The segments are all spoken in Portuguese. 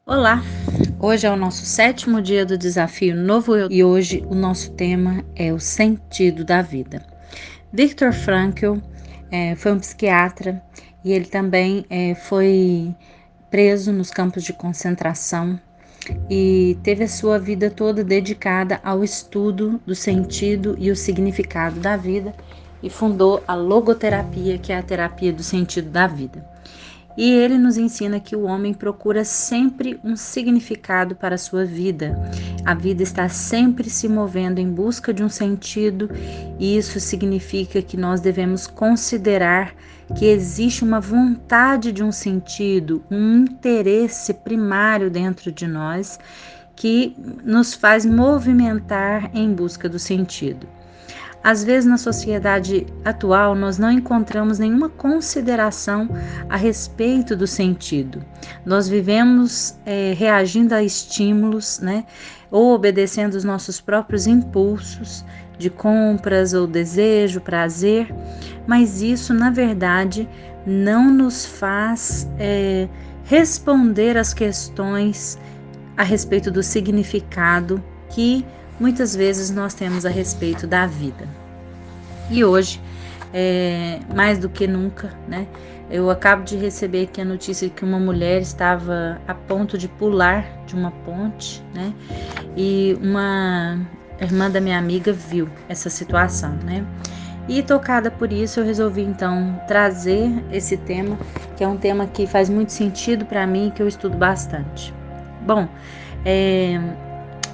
Olá! Hoje é o nosso 7º dia do desafio Novo Eu e hoje o nosso tema é o sentido da vida. Viktor Frankl foi um psiquiatra e ele também foi preso nos campos de concentração e teve a sua vida toda dedicada ao estudo do sentido e o significado da vida e fundou a logoterapia, que é a terapia do sentido da vida. E ele nos ensina que o homem procura sempre um significado para a sua vida. A vida está sempre se movendo em busca de um sentido, e isso significa que nós devemos considerar que existe uma vontade de um sentido, um interesse primário dentro de nós que nos faz movimentar em busca do sentido. Às vezes, na sociedade atual, nós não encontramos nenhuma consideração a respeito do sentido. Nós vivemos reagindo a estímulos, ou obedecendo os nossos próprios impulsos de compras ou desejo, prazer, mas isso, na verdade, não nos faz responder às questões a respeito do significado que muitas vezes nós temos a respeito da vida. E hoje, mais do que nunca, eu acabo de receber aqui a notícia que uma mulher estava a ponto de pular de uma ponte, e uma irmã da minha amiga viu essa situação, E tocada por isso, eu resolvi então trazer esse tema, que é um tema que faz muito sentido para mim e que eu estudo bastante. Bom,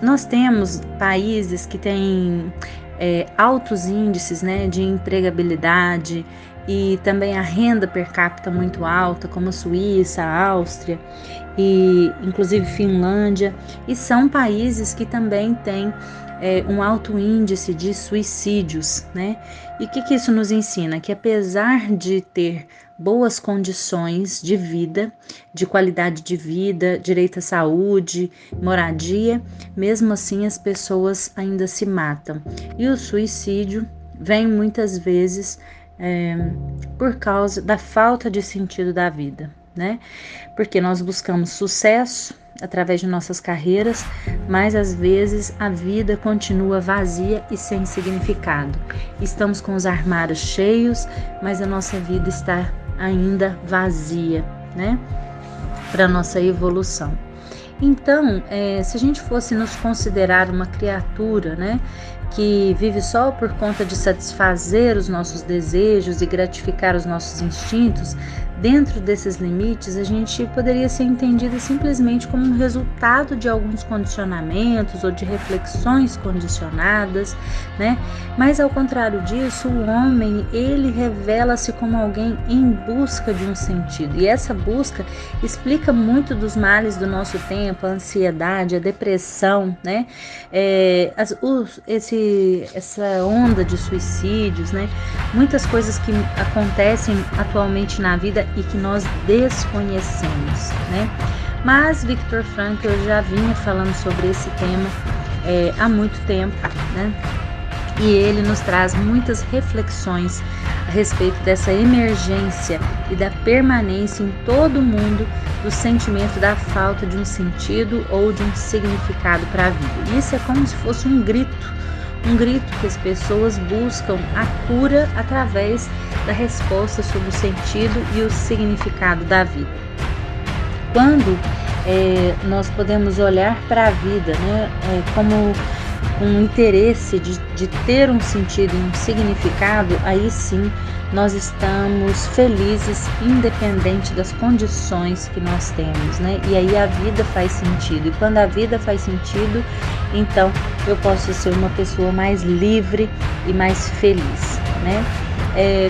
nós temos países que têm altos índices de empregabilidade e também a renda per capita muito alta, como a Suíça, a Áustria e inclusive Finlândia, e são países que também têm um alto índice de suicídios, E o que isso nos ensina? Que apesar de ter boas condições de vida, de qualidade de vida, direito à saúde, moradia, mesmo assim as pessoas ainda se matam. E o suicídio vem muitas vezes por causa da falta de sentido da vida, Porque nós buscamos sucesso através de nossas carreiras, mas às vezes a vida continua vazia e sem significado. Estamos com os armários cheios, mas a nossa vida está ainda vazia, para a nossa evolução. Então, se a gente fosse nos considerar uma criatura, que vive só por conta de satisfazer os nossos desejos e gratificar os nossos instintos, dentro desses limites, a gente poderia ser entendida simplesmente como um resultado de alguns condicionamentos ou de reflexões condicionadas, Mas ao contrário disso, o homem, ele revela-se como alguém em busca de um sentido. E essa busca explica muito dos males do nosso tempo, a ansiedade, a depressão, essa onda de suicídios, Muitas coisas que acontecem atualmente na vida e que nós desconhecemos, Mas Viktor Frankl já vinha falando sobre esse tema há muito tempo, E ele nos traz muitas reflexões a respeito dessa emergência e da permanência em todo o mundo do sentimento da falta de um sentido ou de um significado para a vida. Isso é como se fosse um grito que as pessoas buscam a cura através da resposta sobre o sentido e o significado da vida. Quando nós podemos olhar para a vida como um interesse de ter um sentido e um significado, aí sim nós estamos felizes, independente das condições que nós temos, E aí a vida faz sentido. E quando a vida faz sentido, então eu posso ser uma pessoa mais livre e mais feliz,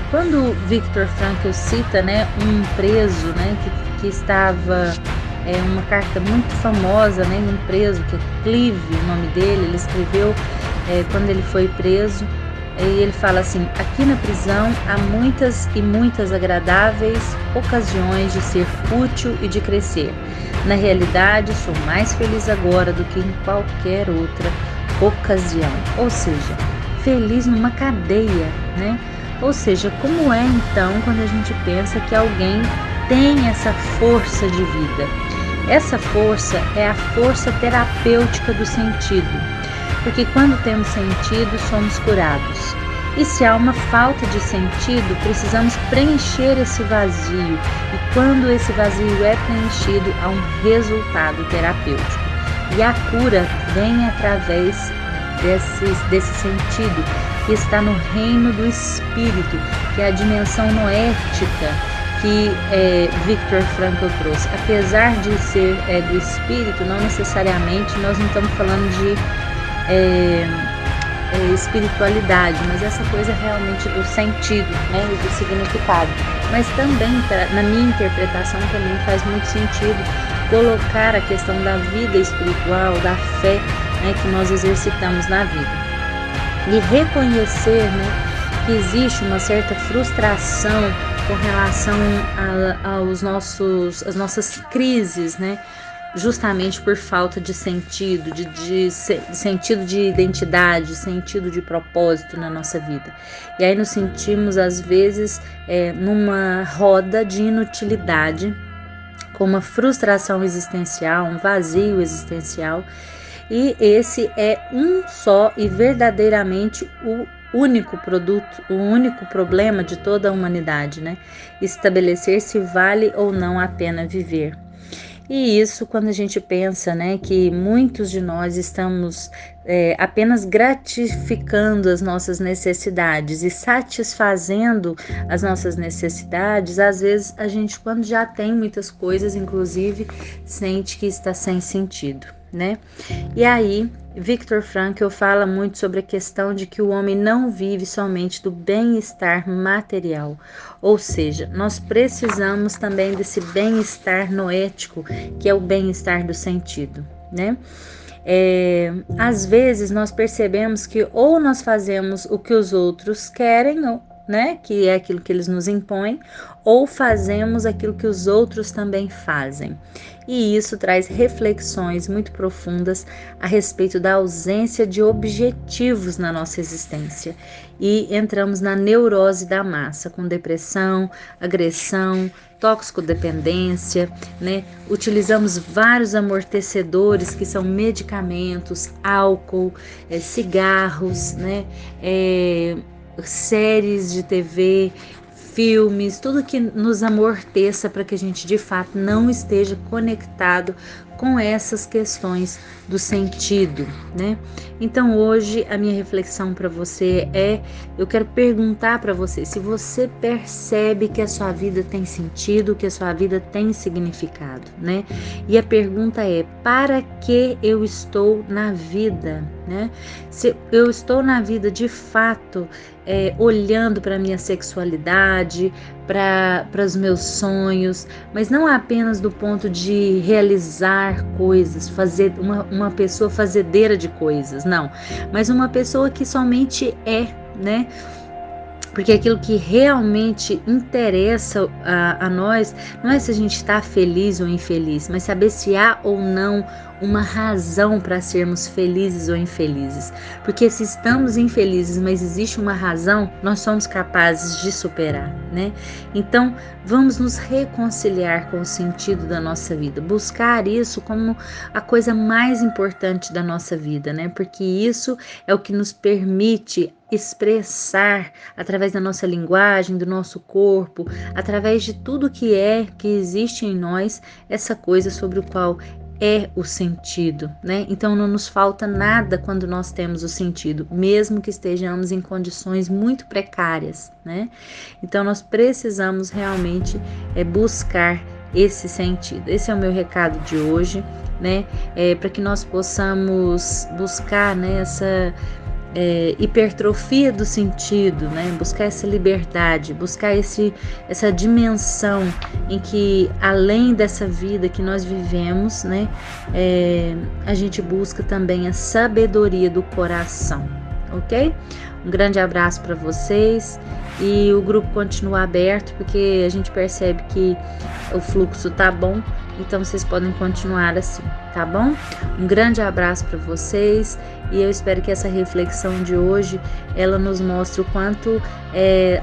Quando Viktor Frankl cita, um preso, que estava uma carta muito famosa, um preso que é Clive, o nome dele, ele escreveu quando ele foi preso, e ele fala assim: aqui na prisão há muitas e muitas agradáveis ocasiões de ser útil e de crescer. Na realidade, sou mais feliz agora do que em qualquer outra ocasião. Ou seja, feliz numa cadeia, Ou seja, como é então quando a gente pensa que alguém tem essa força de vida? Essa força é a força terapêutica do sentido, porque quando temos sentido, somos curados. E se há uma falta de sentido, precisamos preencher esse vazio. E quando esse vazio é preenchido, há um resultado terapêutico. E a cura vem através desse sentido, que está no reino do espírito, que é a dimensão noética que Viktor Frankl trouxe. Apesar de ser do espírito, não necessariamente nós não estamos falando de espiritualidade, mas essa coisa realmente do sentido, né, e do significado. Mas também, na minha interpretação, também faz muito sentido colocar a questão da vida espiritual, da fé, né, que nós exercitamos na vida. E reconhecer, né, que existe uma certa frustração com relação às nossas crises, né, justamente por falta de sentido, de sentido de identidade, sentido de propósito na nossa vida. E aí nos sentimos, às vezes, numa roda de inutilidade, com uma frustração existencial, um vazio existencial, e esse é um só e verdadeiramente o único produto, o único problema de toda a humanidade, né? Estabelecer se vale ou não a pena viver. E isso quando a gente pensa, né, que muitos de nós estamos apenas gratificando as nossas necessidades e satisfazendo as nossas necessidades, às vezes a gente, quando já tem muitas coisas, inclusive, sente que está sem sentido, né? E aí, Viktor Frankl fala muito sobre a questão de que o homem não vive somente do bem-estar material, ou seja, nós precisamos também desse bem-estar noético, que é o bem-estar do sentido, né? Às vezes nós percebemos que ou nós fazemos o que os outros querem, né, que é aquilo que eles nos impõem, ou fazemos aquilo que os outros também fazem. E isso traz reflexões muito profundas a respeito da ausência de objetivos na nossa existência. E entramos na neurose da massa, com depressão, agressão, toxicodependência, né? Utilizamos vários amortecedores que são medicamentos, álcool, cigarros, né? Séries de TV, filmes, tudo que nos amorteça para que a gente de fato não esteja conectado com essas questões do sentido, né? Então hoje a minha reflexão para você eu quero perguntar para você se você percebe que a sua vida tem sentido, que a sua vida tem significado, né? E a pergunta é: para que eu estou na vida, né? Se eu estou na vida de fato olhando para a minha sexualidade, para os meus sonhos, mas não apenas do ponto de realizar coisas, fazer uma pessoa fazedeira de coisas, não, mas uma pessoa que somente né? Porque aquilo que realmente interessa a nós não é se a gente está feliz ou infeliz, mas saber se há ou não uma razão para sermos felizes ou infelizes. Porque se estamos infelizes, mas existe uma razão, nós somos capazes de superar, né? Então, vamos nos reconciliar com o sentido da nossa vida, buscar isso como a coisa mais importante da nossa vida, né? Porque isso é o que nos permite expressar através da nossa linguagem, do nosso corpo, através de tudo que existe em nós, essa coisa sobre o qual é o sentido, né? Então não nos falta nada quando nós temos o sentido, mesmo que estejamos em condições muito precárias, né? Então nós precisamos realmente buscar esse sentido. Esse é o meu recado de hoje, né? Para que nós possamos buscar, né, essa hipertrofia do sentido, né? Buscar essa liberdade, buscar essa dimensão em que, além dessa vida que nós vivemos, né, a gente busca também a sabedoria do coração, ok? Um grande abraço para vocês e o grupo continua aberto porque a gente percebe que o fluxo tá bom, Então vocês podem continuar assim, tá bom? Um grande abraço para vocês e eu espero que essa reflexão de hoje ela nos mostre o quanto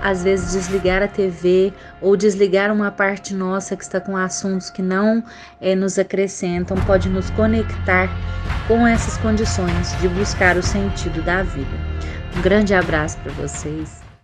às vezes desligar a TV ou desligar uma parte nossa que está com assuntos que não nos acrescentam pode nos conectar com essas condições de buscar o sentido da vida. Um grande abraço para vocês.